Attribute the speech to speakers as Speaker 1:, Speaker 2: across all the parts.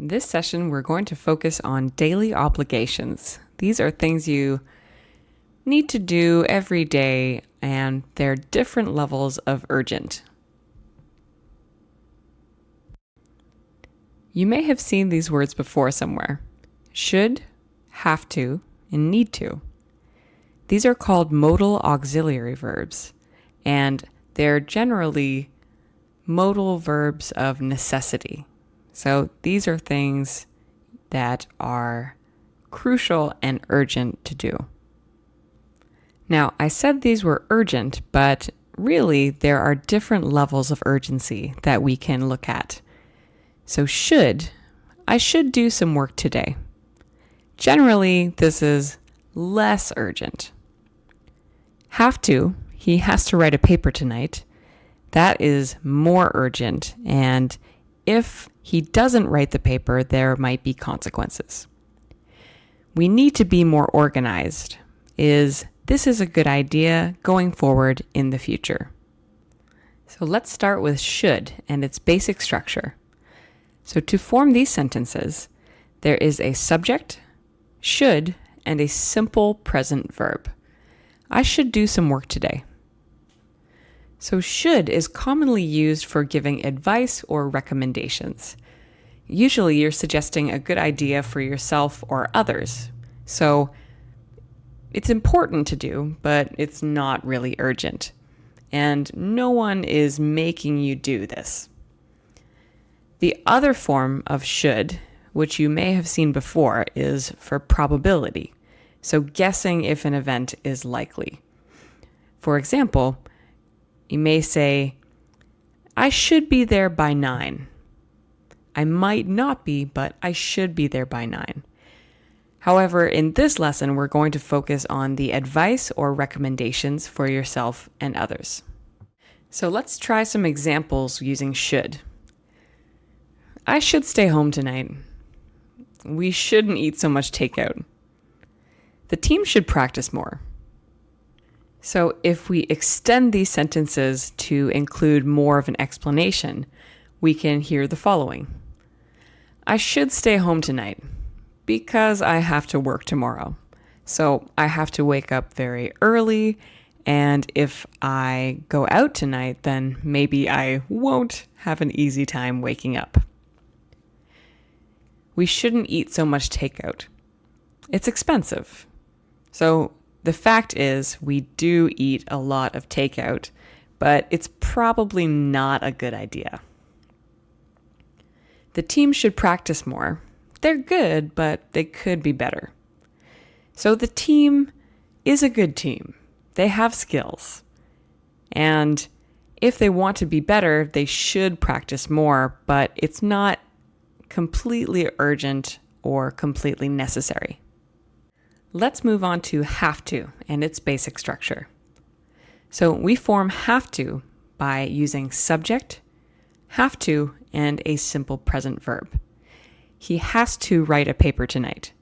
Speaker 1: This session, we're going to focus on daily obligations. These are things you need to do every day, and they're different levels of urgent. You may have seen these words before somewhere. Should, have to, and need to. These are called modal auxiliary verbs, and they're generally modal verbs of necessity. So these are things that are crucial and urgent to do. Now, I said these were urgent, but really there are different levels of urgency that we can look at. So I should do some work today. Generally, this is less urgent. Have to, he has to write a paper tonight. That is more urgent, and if he doesn't write the paper, there might be consequences. We need to be more organized. This is a good idea going forward in the future. So let's start with should and its basic structure. So to form these sentences, there is a subject, should, and a simple present verb. I should do some work today. So should is commonly used for giving advice or recommendations. Usually you're suggesting a good idea for yourself or others. So it's important to do, but it's not really urgent. And no one is making you do this. The other form of should, which you may have seen before, is for probability. So guessing if an event is likely. For example, you may say, I should be there by 9. I might not be, but I should be there by 9. However, in this lesson, we're going to focus on the advice or recommendations for yourself and others. So let's try some examples using should. I should stay home tonight. We shouldn't eat so much takeout. The team should practice more. So if we extend these sentences to include more of an explanation, we can hear the following. I should stay home tonight because I have to work tomorrow. So I have to wake up very early, and if I go out tonight, then maybe I won't have an easy time waking up. We shouldn't eat so much takeout. It's expensive. So the fact is, we do eat a lot of takeout, but it's probably not a good idea. The team should practice more. They're good, but they could be better. So the team is a good team. They have skills. And if they want to be better, they should practice more, but it's not completely urgent or completely necessary. Let's move on to have to and its basic structure. So we form have to by using subject, have to, and a simple present verb. He has to write a paper tonight.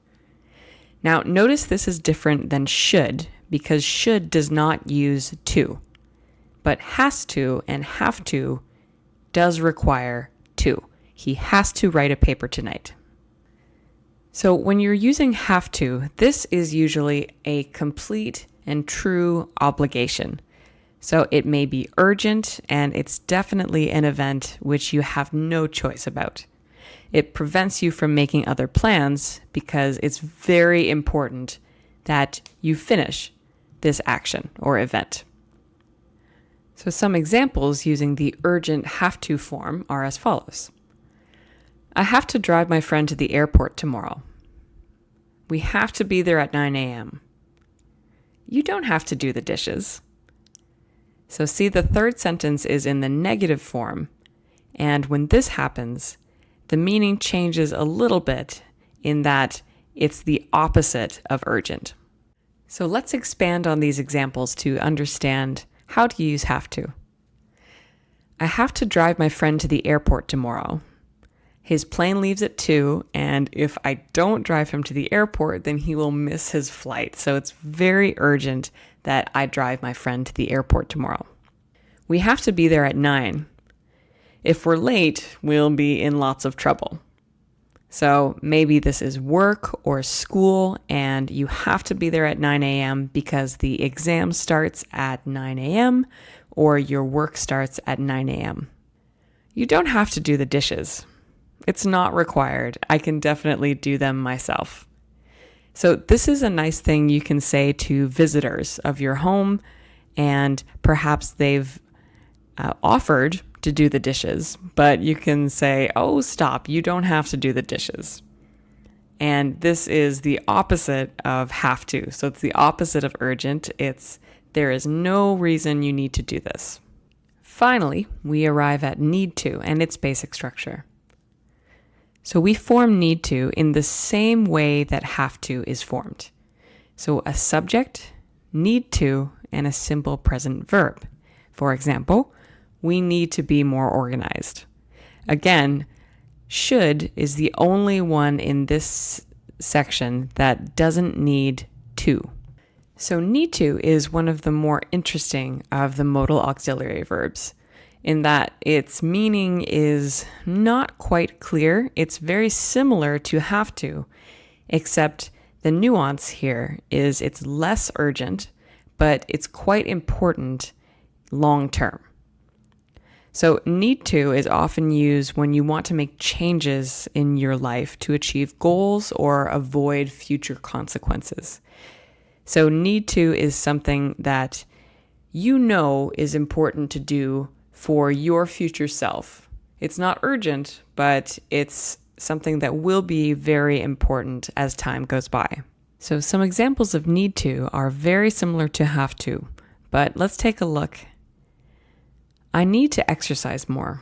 Speaker 1: Now notice this is different than should because should does not use to, but has to and have to does require to. He has to write a paper tonight. So when you're using have to, this is usually a complete and true obligation. So it may be urgent, and it's definitely an event which you have no choice about. It prevents you from making other plans because it's very important that you finish this action or event. So some examples using the urgent have to form are as follows. I have to drive my friend to the airport tomorrow. We have to be there at 9 a.m. You don't have to do the dishes. So see, the third sentence is in the negative form, and when this happens, the meaning changes a little bit in that it's the opposite of urgent. So let's expand on these examples to understand how to use have to. I have to drive my friend to the airport tomorrow. His plane leaves at 2, and if I don't drive him to the airport, then he will miss his flight. So it's very urgent that I drive my friend to the airport tomorrow. We have to be there at 9. If we're late, we'll be in lots of trouble. So maybe this is work or school and you have to be there at 9 a.m. because the exam starts at 9 a.m. or your work starts at 9 a.m. You don't have to do the dishes. It's not required. I can definitely do them myself. So this is a nice thing you can say to visitors of your home, and perhaps they've offered to do the dishes, but you can say, oh, stop, you don't have to do the dishes. And this is the opposite of have to. So it's the opposite of urgent. There is no reason you need to do this. Finally, we arrive at need to and its basic structure. So we form need to in the same way that have to is formed. So a subject, need to, and a simple present verb. For example, we need to be more organized. Again, should is the only one in this section that doesn't need to. So need to is one of the more interesting of the modal auxiliary verbs in that its meaning is not quite clear. It's very similar to have to, except the nuance here is it's less urgent, but it's quite important long term. So need to is often used when you want to make changes in your life to achieve goals or avoid future consequences. So need to is something that you know is important to do for your future self. It's not urgent, but it's something that will be very important as time goes by. So some examples of need to are very similar to have to, but let's take a look. I need to exercise more.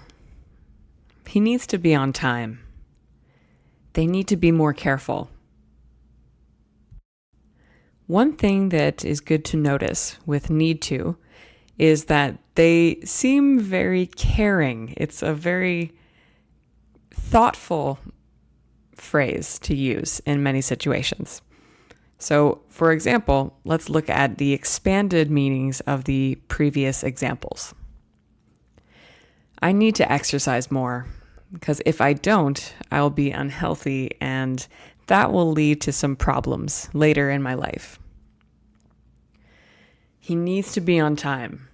Speaker 1: He needs to be on time. They need to be more careful. One thing that is good to notice with need to is that they seem very caring. It's a very thoughtful phrase to use in many situations. So, for example, let's look at the expanded meanings of the previous examples. I need to exercise more because if I don't, I'll be unhealthy and that will lead to some problems later in my life. He needs to be on time.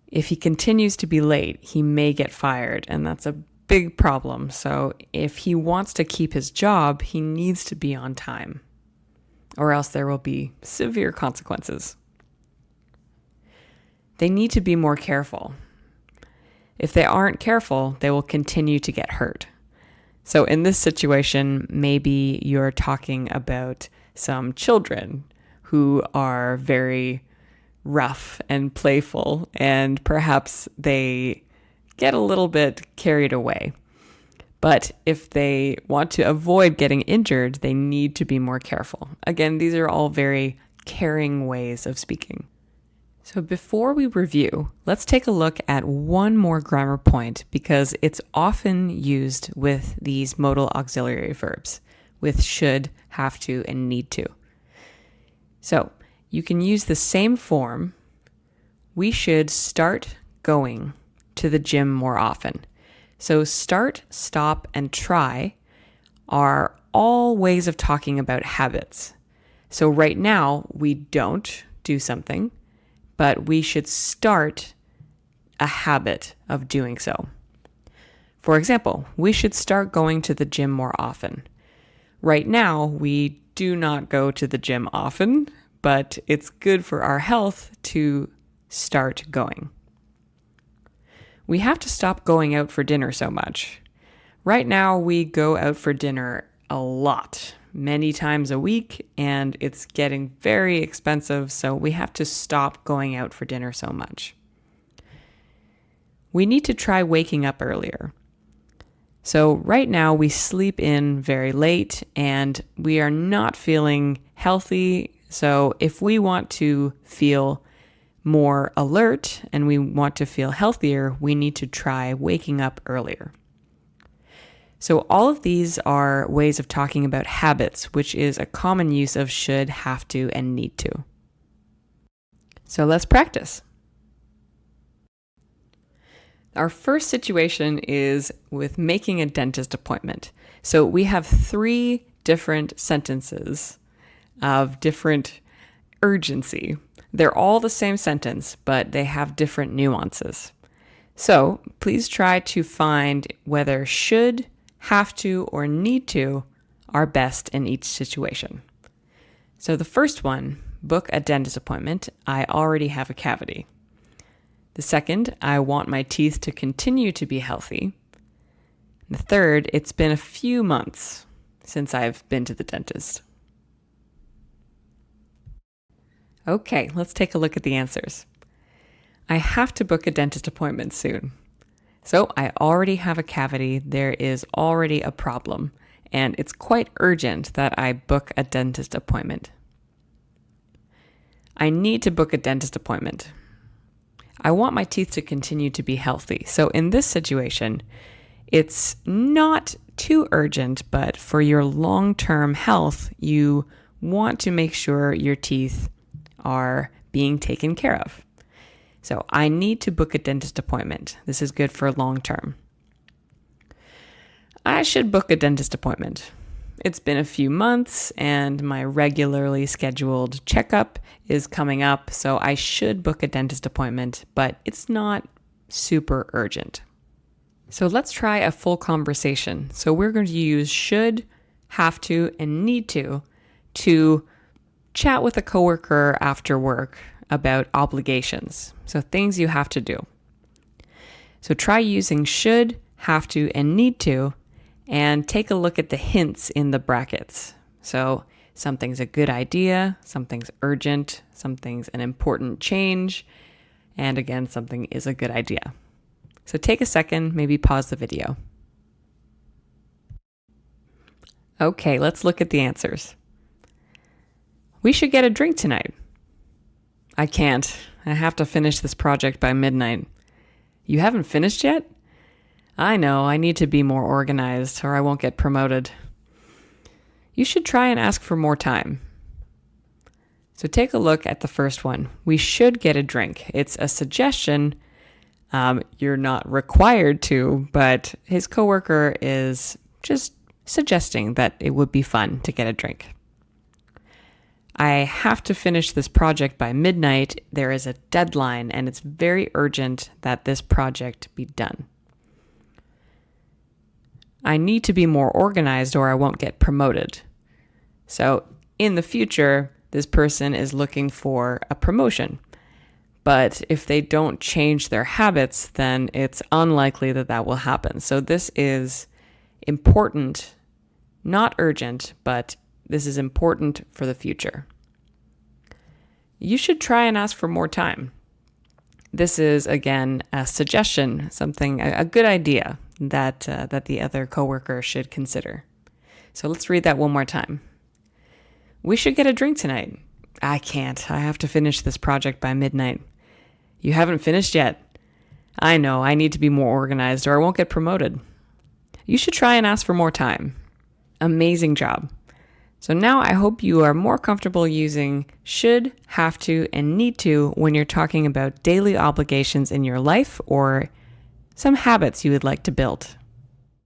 Speaker 1: If he continues to be late, he may get fired, and that's a big problem. So if he wants to keep his job, he needs to be on time, or else there will be severe consequences. They need to be more careful. If they aren't careful, they will continue to get hurt. So in this situation, maybe you're talking about some children who are very rough and playful, and perhaps they get a little bit carried away. But if they want to avoid getting injured, they need to be more careful. Again, these are all very caring ways of speaking. So before we review, let's take a look at one more grammar point because it's often used with these modal auxiliary verbs, with should, have to, and need to. So you can use the same form. We should start going to the gym more often. So start, stop, and try are all ways of talking about habits. So right now, we don't do something, but we should start a habit of doing so. For example, we should start going to the gym more often. Right now, we do not go to the gym often, but it's good for our health to start going. We have to stop going out for dinner so much. Right now, we go out for dinner a lot, many times a week, and it's getting very expensive, so we have to stop going out for dinner so much. We need to try waking up earlier. So right now, we sleep in very late, and we are not feeling healthy. So if we want to feel more alert and we want to feel healthier, we need to try waking up earlier. So all of these are ways of talking about habits, which is a common use of should, have to, and need to. So let's practice. Our first situation is with making a dentist appointment. So we have 3 different sentences of different urgency. They're all the same sentence, but they have different nuances. So please try to find whether should, have to, or need to are best in each situation. So the first one, book a dentist appointment. I already have a cavity. The second, I want my teeth to continue to be healthy. The third, it's been a few months since I've been to the dentist. Okay, let's take a look at the answers. I have to book a dentist appointment soon. So I already have a cavity. There is already a problem, and it's quite urgent that I book a dentist appointment. I need to book a dentist appointment. I want my teeth to continue to be healthy. So in this situation, it's not too urgent, but for your long-term health, you want to make sure your teeth are being taken care of. So I need to book a dentist appointment. This is good for long-term. I should book a dentist appointment. It's been a few months and my regularly scheduled checkup is coming up, so I should book a dentist appointment, but it's not super urgent. So let's try a full conversation. So we're going to use should, have to, and need to chat with a coworker after work about obligations. So things you have to do. So try using should, have to, and need to, and take a look at the hints in the brackets. So something's a good idea, something's urgent, something's an important change, and again, something is a good idea. So take a second, maybe pause the video. Okay, let's look at the answers. We should get a drink tonight. I can't. I have to finish this project by midnight. You haven't finished yet? I know, I need to be more organized or I won't get promoted. You should try and ask for more time. So take a look at the first one. We should get a drink. It's a suggestion. You're not required to, but his coworker is just suggesting that it would be fun to get a drink. I have to finish this project by midnight. There is a deadline and it's very urgent that this project be done. I need to be more organized or I won't get promoted. So in the future, this person is looking for a promotion. But if they don't change their habits, then it's unlikely that that will happen. So this is important, not urgent, but this is important for the future. You should try and ask for more time. This is, again, a suggestion, something, a good idea that the other coworker should consider. So let's read that one more time. We should get a drink tonight. I can't. I have to finish this project by midnight. You haven't finished yet. I know. I need to be more organized or I won't get promoted. You should try and ask for more time. Amazing job. So now I hope you are more comfortable using should, have to, and need to when you're talking about daily obligations in your life or some habits you would like to build.